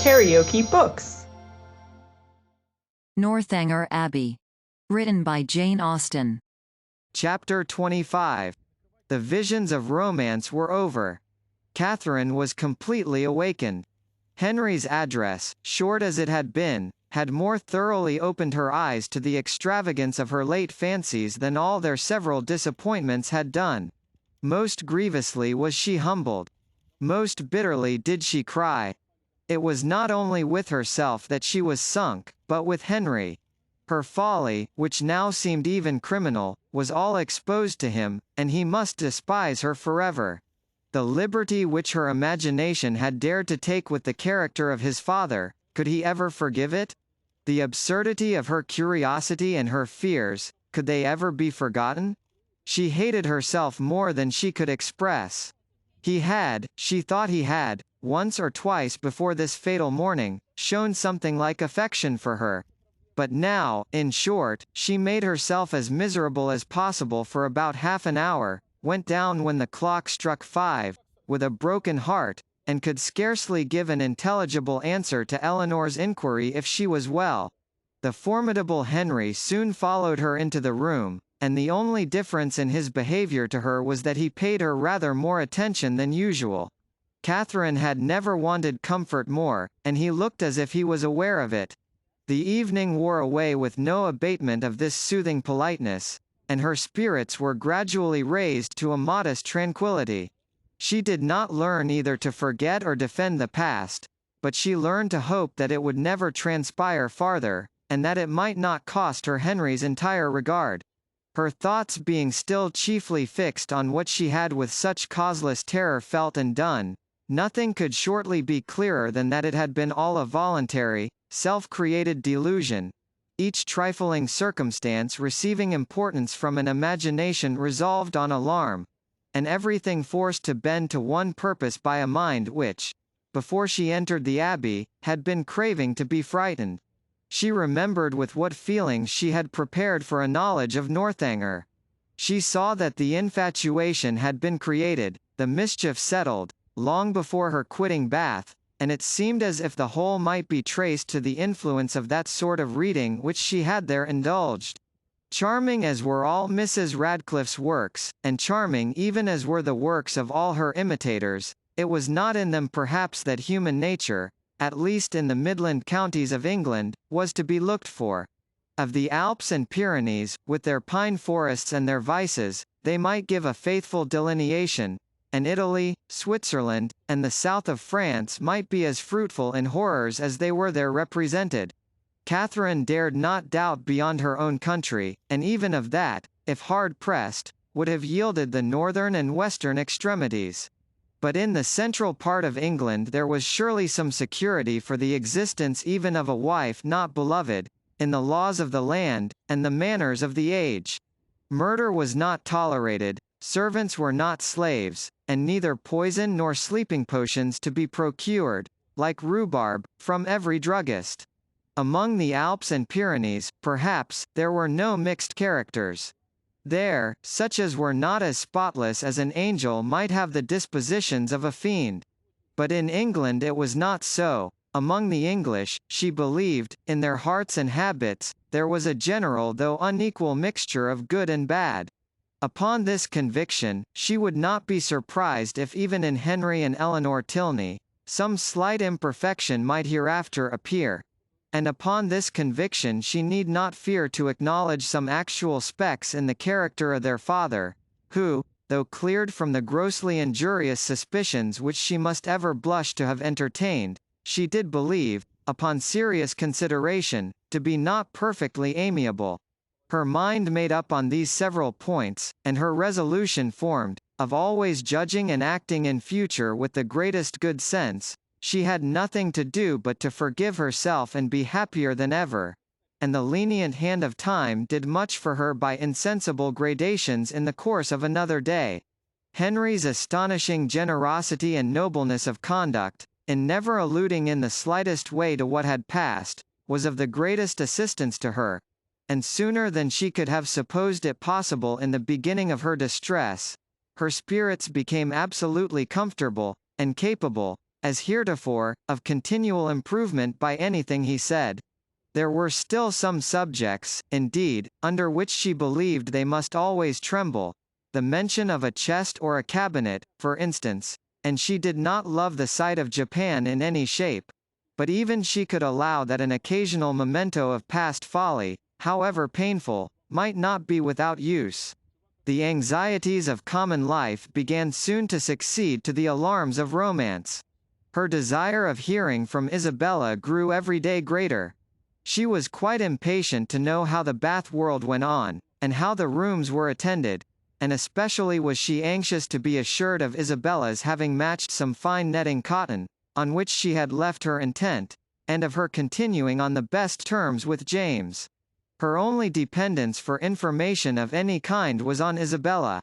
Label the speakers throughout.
Speaker 1: KaraokeBooks.
Speaker 2: Northanger Abbey. Written by Jane Austen.
Speaker 3: Chapter 25. The visions of romance were over. Catherine was completely awakened. Henry's address, short as it had been, had more thoroughly opened her eyes to the extravagance of her late fancies than all their several disappointments had done. Most grievously was she humbled. Most bitterly did she cry. It was not only with herself that she was sunk, but with Henry. Her folly, which now seemed even criminal, was all exposed to him, and he must despise her forever. The liberty which her imagination had dared to take with the character of his father, could he ever forgive it? The absurdity of her curiosity and her fears, could they ever be forgotten? She hated herself more than she could express. She thought he had, once or twice before this fatal morning, shown something like affection for her. But now, in short, she made herself as miserable as possible for about half an hour, went down when the clock struck 5, with a broken heart, and could scarcely give an intelligible answer to Eleanor's inquiry if she was well. The formidable Henry soon followed her into the room, and the only difference in his behavior to her was that he paid her rather more attention than usual. Catherine had never wanted comfort more, and he looked as if he was aware of it. The evening wore away with no abatement of this soothing politeness, and her spirits were gradually raised to a modest tranquillity. She did not learn either to forget or defend the past, but she learned to hope that it would never transpire farther, and that it might not cost her Henry's entire regard. Her thoughts being still chiefly fixed on what she had with such causeless terror felt and done, nothing could shortly be clearer than that it had been all a voluntary, self-created delusion, each trifling circumstance receiving importance from an imagination resolved on alarm, and everything forced to bend to one purpose by a mind which, before she entered the Abbey, had been craving to be frightened. She remembered with what feelings she had prepared for a knowledge of Northanger. She saw that the infatuation had been created, the mischief settled, long before her quitting Bath, and it seemed as if the whole might be traced to the influence of that sort of reading which she had there indulged. Charming as were all Mrs. Radcliffe's works, and charming even as were the works of all her imitators, it was not in them perhaps that human nature, at least in the Midland counties of England, was to be looked for. Of the Alps and Pyrenees, with their pine forests and their vices, they might give a faithful delineation, and Italy, Switzerland, and the south of France might be as fruitful in horrors as they were there represented. Catherine dared not doubt beyond her own country, and even of that, if hard pressed, would have yielded the northern and western extremities. But in the central part of England there was surely some security for the existence even of a wife not beloved, in the laws of the land, and the manners of the age. Murder was not tolerated, servants were not slaves, and neither poison nor sleeping potions to be procured, like rhubarb, from every druggist. Among the Alps and Pyrenees, perhaps, there were no mixed characters. There, such as were not as spotless as an angel might have the dispositions of a fiend. But in England it was not so. Among the English, she believed, in their hearts and habits, there was a general though unequal mixture of good and bad. Upon this conviction, she would not be surprised if even in Henry and Eleanor Tilney, some slight imperfection might hereafter appear. And upon this conviction she need not fear to acknowledge some actual specks in the character of their father, who, though cleared from the grossly injurious suspicions which she must ever blush to have entertained, she did believe, upon serious consideration, to be not perfectly amiable. Her mind made up on these several points, and her resolution formed, of always judging and acting in future with the greatest good sense, she had nothing to do but to forgive herself and be happier than ever. And the lenient hand of time did much for her by insensible gradations in the course of another day. Henry's astonishing generosity and nobleness of conduct, in never alluding in the slightest way to what had passed, was of the greatest assistance to her, and sooner than she could have supposed it possible in the beginning of her distress, her spirits became absolutely comfortable, and capable, as heretofore, of continual improvement by anything he said. There were still some subjects, indeed, under which she believed they must always tremble, the mention of a chest or a cabinet, for instance, and she did not love the sight of Japan in any shape. But even she could allow that an occasional memento of past folly, however painful, might not be without use. The anxieties of common life began soon to succeed to the alarms of romance. Her desire of hearing from Isabella grew every day greater. She was quite impatient to know how the Bath world went on, and how the rooms were attended, and especially was she anxious to be assured of Isabella's having matched some fine netting cotton, on which she had left her intent, and of her continuing on the best terms with James. Her only dependence for information of any kind was on Isabella.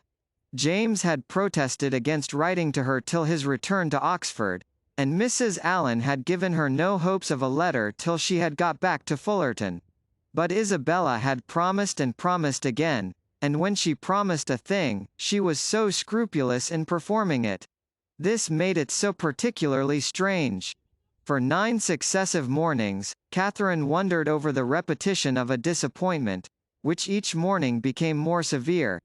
Speaker 3: James had protested against writing to her till his return to Oxford, and Mrs. Allen had given her no hopes of a letter till she had got back to Fullerton. But Isabella had promised and promised again, and when she promised a thing, she was so scrupulous in performing it. This made it so particularly strange. For 9 successive mornings, Catherine wondered over the repetition of a disappointment, which each morning became more severe.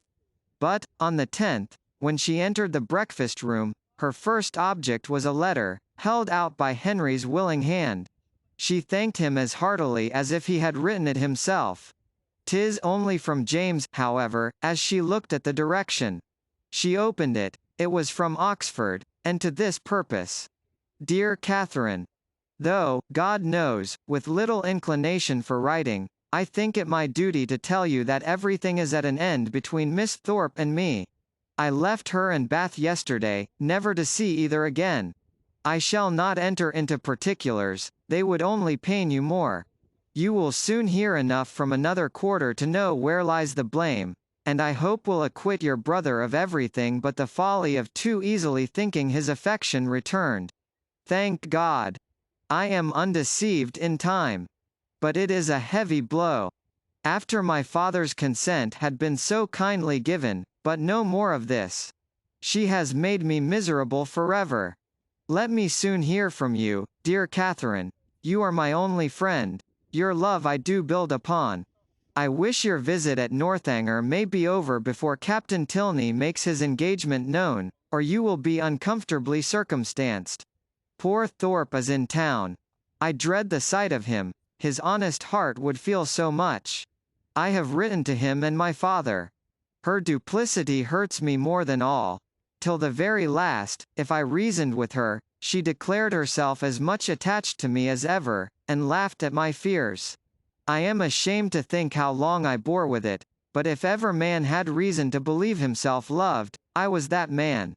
Speaker 3: But, on the 10th, when she entered the breakfast room, her first object was a letter, held out by Henry's willing hand. She thanked him as heartily as if he had written it himself. "'Tis only from James," however, as she looked at the direction. She opened it. It was from Oxford, and to this purpose. Dear Catherine, though, God knows, with little inclination for writing, I think it my duty to tell you that everything is at an end between Miss Thorpe and me. I left her and Bath yesterday, never to see either again. I shall not enter into particulars, they would only pain you more. You will soon hear enough from another quarter to know where lies the blame, and I hope will acquit your brother of everything but the folly of too easily thinking his affection returned. Thank God! I am undeceived in time. But it is a heavy blow. After my father's consent had been so kindly given, but no more of this. She has made me miserable forever. Let me soon hear from you, dear Catherine. You are my only friend. Your love I do build upon. I wish your visit at Northanger may be over before Captain Tilney makes his engagement known, or you will be uncomfortably circumstanced. Poor Thorpe is in town. I dread the sight of him. His honest heart would feel so much. I have written to him and my father. Her duplicity hurts me more than all. Till the very last, if I reasoned with her, she declared herself as much attached to me as ever, and laughed at my fears. I am ashamed to think how long I bore with it, but if ever man had reason to believe himself loved, I was that man.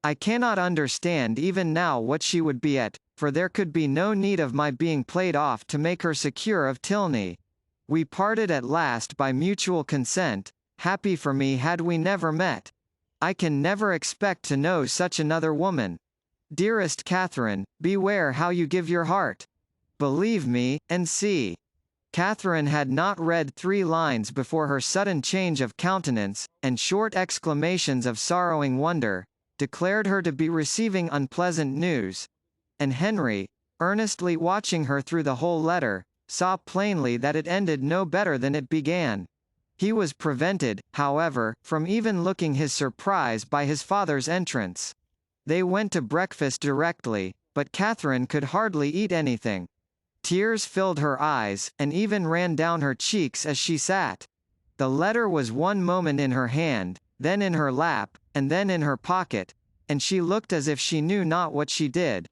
Speaker 3: I cannot understand even now what she would be at, for there could be no need of my being played off to make her secure of Tilney. We parted at last by mutual consent, happy for me had we never met. I can never expect to know such another woman. Dearest Catherine, beware how you give your heart. Believe me, and see. Catherine had not read 3 lines before her sudden change of countenance, and short exclamations of sorrowing wonder, declared her to be receiving unpleasant news. And Henry, earnestly watching her through the whole letter, saw plainly that it ended no better than it began. He was prevented, however, from even looking his surprise by his father's entrance. They went to breakfast directly, but Catherine could hardly eat anything. Tears filled her eyes, and even ran down her cheeks as she sat. The letter was one moment in her hand, then in her lap, and then in her pocket, and she looked as if she knew not what she did.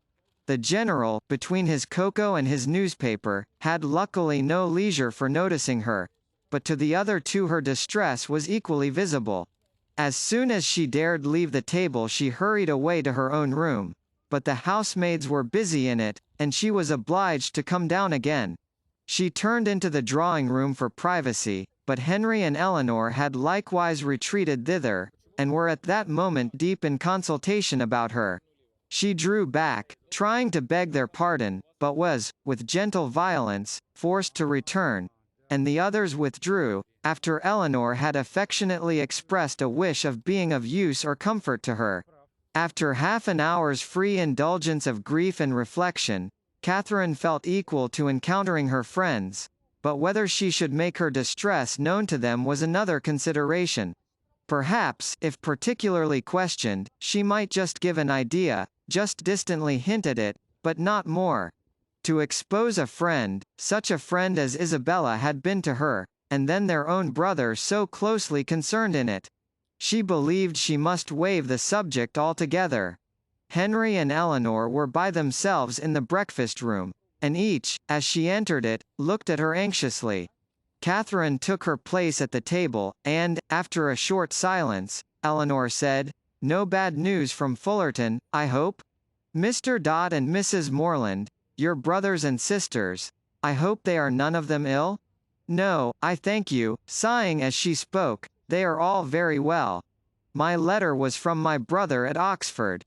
Speaker 3: The General, between his cocoa and his newspaper, had luckily no leisure for noticing her, but to the other two her distress was equally visible. As soon as she dared leave the table she hurried away to her own room, but the housemaids were busy in it, and she was obliged to come down again. She turned into the drawing-room for privacy, but Henry and Eleanor had likewise retreated thither, and were at that moment deep in consultation about her. She drew back, trying to beg their pardon, but was, with gentle violence, forced to return, and the others withdrew, after Eleanor had affectionately expressed a wish of being of use or comfort to her. After half an hour's free indulgence of grief and reflection, Catherine felt equal to encountering her friends, but whether she should make her distress known to them was another consideration. Perhaps, if particularly questioned, she might just give an idea, just distantly hint at it, but not more. To expose a friend, such a friend as Isabella had been to her, and then their own brother so closely concerned in it. She believed she must waive the subject altogether. Henry and Eleanor were by themselves in the breakfast room, and each, as she entered it, looked at her anxiously. Catherine took her place at the table, and, after a short silence, Eleanor said, "No bad news from Fullerton, I hope? Mr. Dodd and Mrs. Morland, your brothers and sisters, I hope they are none of them ill?" "No, I thank you," sighing as she spoke, "they are all very well. My letter was from my brother at Oxford."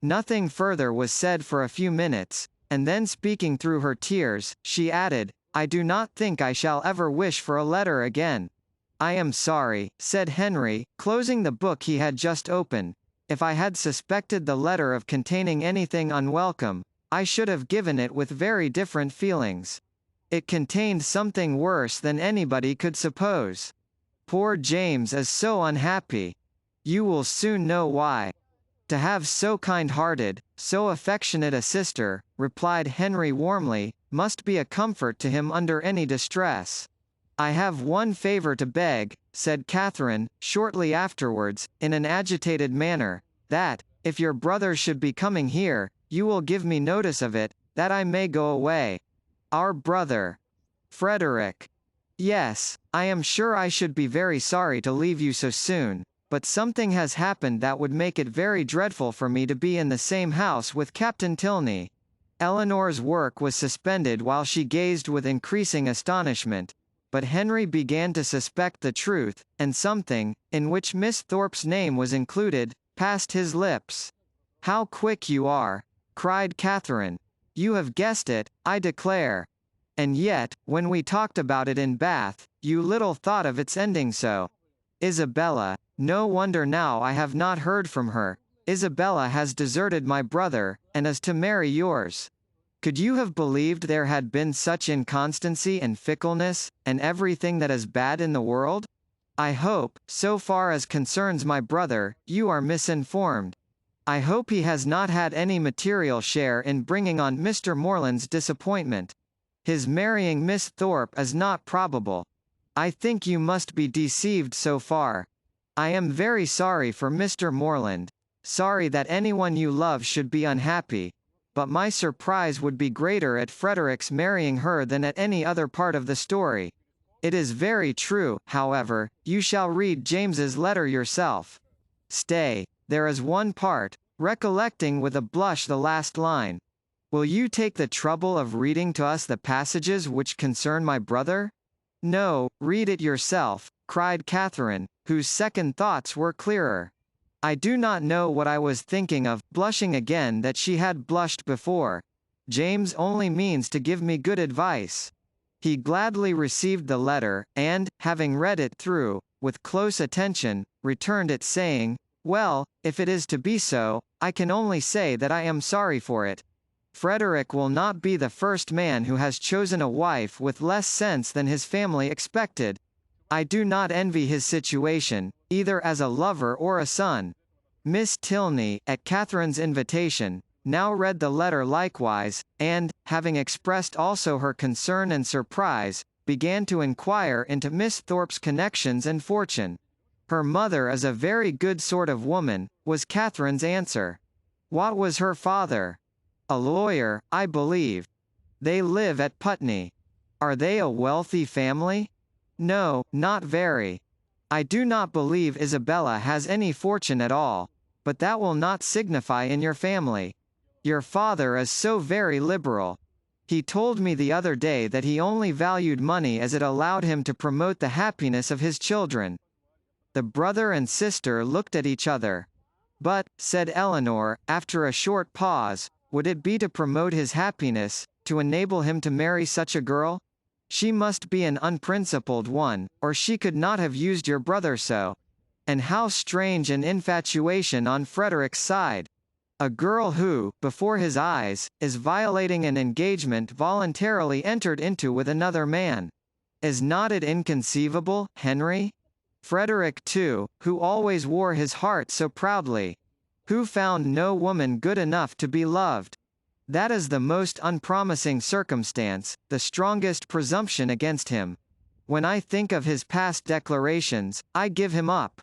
Speaker 3: Nothing further was said for a few minutes, and then speaking through her tears, she added, "I do not think I shall ever wish for a letter again." "I am sorry," said Henry, closing the book he had just opened. "If I had suspected the letter of containing anything unwelcome, I should have given it with very different feelings. It contained something worse than anybody could suppose. Poor James is so unhappy. You will soon know why." "To have so kind-hearted, so affectionate a sister," replied Henry warmly, "must be a comfort to him under any distress." "I have one favour to beg," said Catherine, shortly afterwards, in an agitated manner, "that, if your brother should be coming here, you will give me notice of it, that I may go away." "Our brother. Frederick." "Yes, I am sure I should be very sorry to leave you so soon, but something has happened that would make it very dreadful for me to be in the same house with Captain Tilney." Eleanor's work was suspended while she gazed with increasing astonishment, but Henry began to suspect the truth, and something, in which Miss Thorpe's name was included, passed his lips. "How quick you are!" cried Catherine. "You have guessed it, I declare. And yet, when we talked about it in Bath, you little thought of its ending so. Isabella, no wonder now I have not heard from her. Isabella has deserted my brother, and is to marry yours. Could you have believed there had been such inconstancy and fickleness, and everything that is bad in the world? I hope, so far as concerns my brother, you are misinformed. I hope he has not had any material share in bringing on Mr. Morland's disappointment. His marrying Miss Thorpe is not probable. I think you must be deceived so far. I am very sorry for Mr. Morland. Sorry that anyone you love should be unhappy, but my surprise would be greater at Frederick's marrying her than at any other part of the story. It is very true, however, you shall read James's letter yourself. Stay, there is one part, recollecting with a blush the last line. Will you take the trouble of reading to us the passages which concern my brother? No, read it yourself, cried Catherine, whose second thoughts were clearer. I do not know what I was thinking of, blushing again that she had blushed before. James only means to give me good advice. He gladly received the letter, and, having read it through, with close attention, returned it saying, "Well, if it is to be so, I can only say that I am sorry for it. Frederick will not be the first man who has chosen a wife with less sense than his family expected. I do not envy his situation, either as a lover or a son." Miss Tilney, at Catherine's invitation, now read the letter likewise, and, having expressed also her concern and surprise, began to inquire into Miss Thorpe's connections and fortune. "Her mother is a very good sort of woman," was Catherine's answer. "What was her father?" "A lawyer, I believe. They live at Putney." "Are they a wealthy family?" "No, not very. I do not believe Isabella has any fortune at all, but that will not signify in your family. Your father is so very liberal. He told me the other day that he only valued money as it allowed him to promote the happiness of his children." The brother and sister looked at each other. "But," said Eleanor, after a short pause, "would it be to promote his happiness, to enable him to marry such a girl? She must be an unprincipled one, or she could not have used your brother so. And how strange an infatuation on Frederick's side! A girl who, before his eyes, is violating an engagement voluntarily entered into with another man. Is not it inconceivable, Henry? Frederick too, who always wore his heart so proudly. Who found no woman good enough to be loved. That is the most unpromising circumstance, the strongest presumption against him. When I think of his past declarations, I give him up.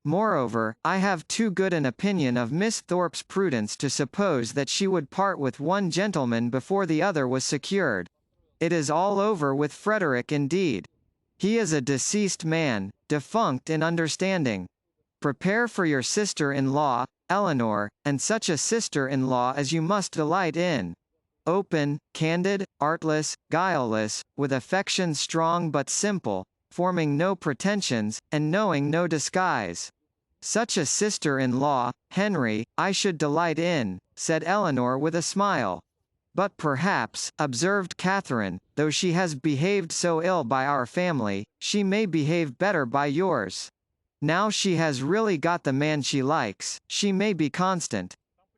Speaker 3: Moreover, I have too good an opinion of Miss Thorpe's prudence to suppose that she would part with one gentleman before the other was secured. It is all over with Frederick indeed. He is a deceased man, defunct in understanding. Prepare for your sister-in-law, Eleanor, and such a sister-in-law as you must delight in. Open, candid, artless, guileless, with affections strong but simple, forming no pretensions, and knowing no disguise. Such a sister-in-law, Henry, I should delight in, said Eleanor with a smile. But perhaps, observed Catherine, though she has behaved so ill by our family, she may behave better by yours. Now she has really got the man she likes, she may be constant.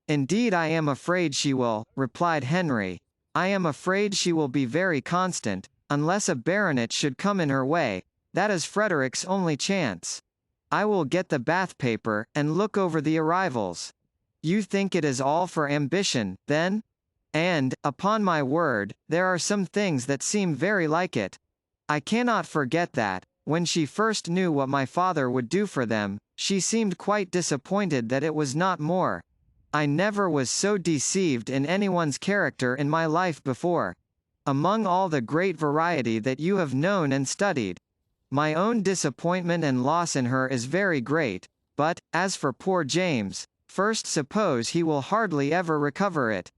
Speaker 3: Indeed I am afraid she will, replied Henry. I am afraid she will be very constant, unless a baronet should come in her way. That is Frederick's only chance. I will get the bath paper, and look over the arrivals. You think it is all for ambition, then? And, upon my word, there are some things that seem very like it. I cannot forget that, when she first knew what my father would do for them, she seemed quite disappointed that it was not more. I never was so deceived in anyone's character in my life before. Among all the great variety that you have known and studied. My own disappointment and loss in her is very great, but, as for poor James, first suppose he will hardly ever recover it.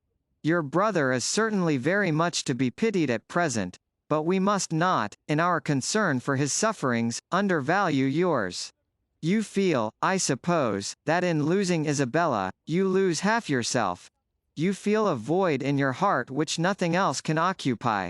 Speaker 3: Your brother is certainly very much to be pitied at present, but we must not, in our concern for his sufferings, undervalue yours. You feel, I suppose, that in losing Isabella, you lose half yourself. You feel a void in your heart which nothing else can occupy.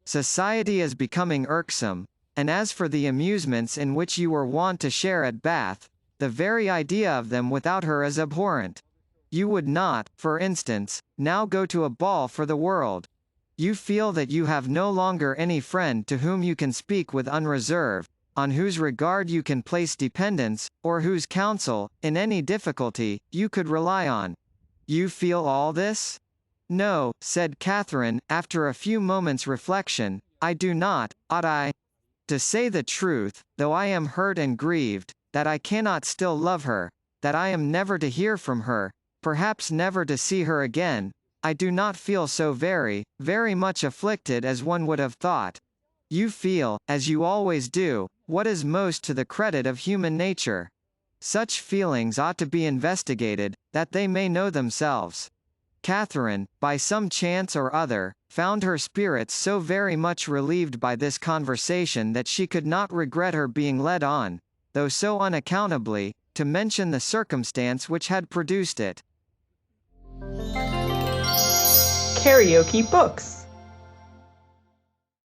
Speaker 3: Society is becoming irksome, and as for the amusements in which you were wont to share at Bath, the very idea of them without her is abhorrent. You would not, for instance, now go to a ball for the world. You feel that you have no longer any friend to whom you can speak with unreserve, on whose regard you can place dependence, or whose counsel, in any difficulty, you could rely on. You feel all this? No, said Catherine, after a few moments' reflection, I do not. Ought I? To say the truth, though I am hurt and grieved, that I cannot still love her, that I am never to hear from her, perhaps never to see her again, I do not feel so very, very much afflicted as one would have thought. You feel, as you always do, what is most to the credit of human nature. Such feelings ought to be investigated, that they may know themselves. Catherine, by some chance or other, found her spirits so very much relieved by this conversation that she could not regret her being led on, though so unaccountably, to mention the circumstance which had produced it.
Speaker 1: KaraokeBooks.